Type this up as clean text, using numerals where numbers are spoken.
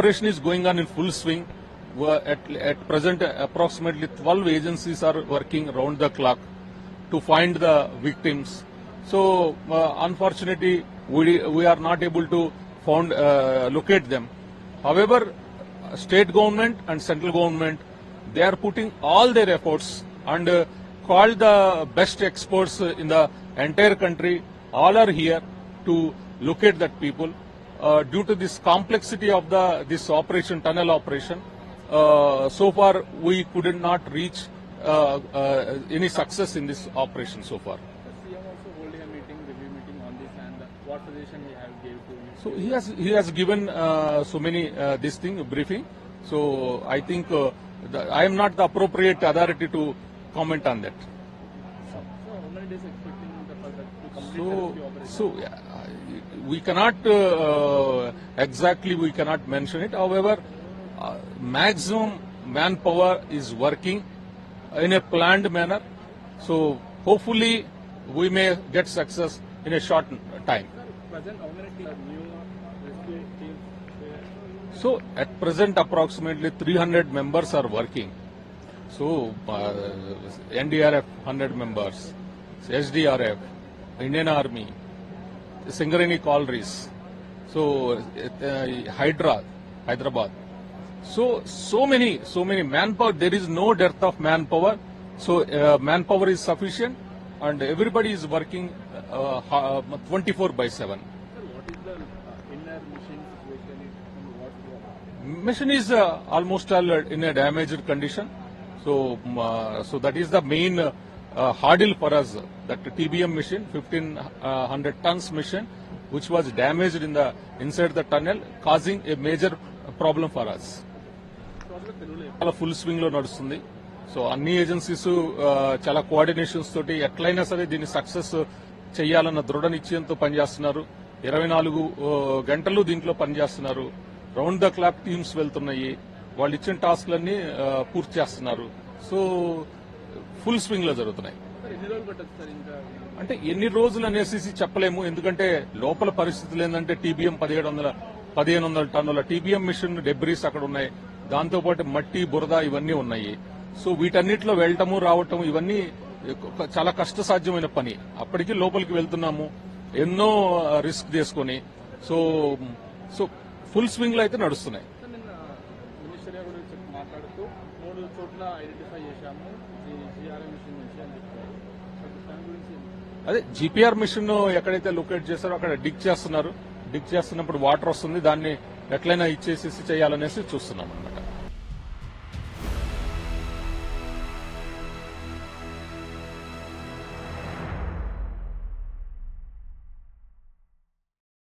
operation is going on in full swing. At present, approximately 12 agencies are working round the clock to find the victims. So, unfortunately, we are not able to locate them. However, state government and central government, they are putting all their efforts and called the best experts in the entire country. All are here to locate that people. Due to this complexity of this operation, tunnel operation, so far we could not reach any success in this operation so far. CM also holding a review meeting on this, and what suggestion he have gave to you? So he has given so many this thing briefing. So I think I am not the appropriate authority to comment on that. So how many days expecting the further to complete the rescue operation? So we cannot exactly we cannot mention it. However, maximum manpower is working in a planned manner. So hopefully we may get success in a short time. Present, how many new rescue teams? So at present approximately 300 members are working. So NDRF 100 members, SDRF, Indian Army, Singareni Collieries, so Hyderabad. So many manpower. There is no dearth of manpower. So manpower is sufficient, and everybody is working 24/7. Sir, what is the inner machine situation? Machine is almost all in a damaged condition. So that is the main hurdle for us. That TBM machine, 1500 tons machine, which was damaged inside the tunnel, causing a major problem for us. చాలా full swing లో నడుస్తుంది. So అన్ని agencies చాలా coordinations తోటి ఎట్లయినా సరే దీన్ని success చేయాలన్న దృఢ నిశ్చయంతో పనిచేస్తున్నారు. 24 గంటలు దీంట్లో పనిచేస్తున్నారు. రౌండ్ ద క్లాక్ టీమ్స్ వెళ్తున్నాయి. వాళ్ళు ఇచ్చిన టాస్క్లన్నీ పూర్తి చేస్తున్నారు. సో ఫుల్ స్వింగ్ లో జరుగుతున్నాయి. అంటే ఎన్ని రోజులు అనేసి చెప్పలేము. ఎందుకంటే లోపల పరిస్థితులు ఏంటంటే టీబీఎం 1500 టన్నుల టీబీఎం మిషన్ డెబ్రీస్ అక్కడ ఉన్నాయి. దాంతోపాటు మట్టి, బురద ఇవన్నీ ఉన్నాయి. సో వీటన్నిటిలో వెళ్ళటము రావటం ఇవన్నీ చాలా కష్టసాధ్యమైన పని. అప్పటికి లోపలికి వెళ్తున్నాము ఎన్నో రిస్క్ తీసుకుని. సో ఫుల్ స్వింగ్ లో అయితే నడుస్తున్నాయి. మాట్లాడుతూ 3 చోట్ల ఐడెంటిఫై చేశాము జీఆర్ఎం మిషన్ నుంచి అని చెప్పారు. అదే జీపీఆర్ మిషన్ ఎక్కడైతే లొకేట్ చేశారో అక్కడ డిగ్ చేస్తున్నారు. డిగ్ చేస్తున్నప్పుడు వాటర్ వస్తుంది. దాన్ని ఎట్లయినా ఇచ్చేసి చేయాలనేసి చూస్తున్నాం అన్నమాట.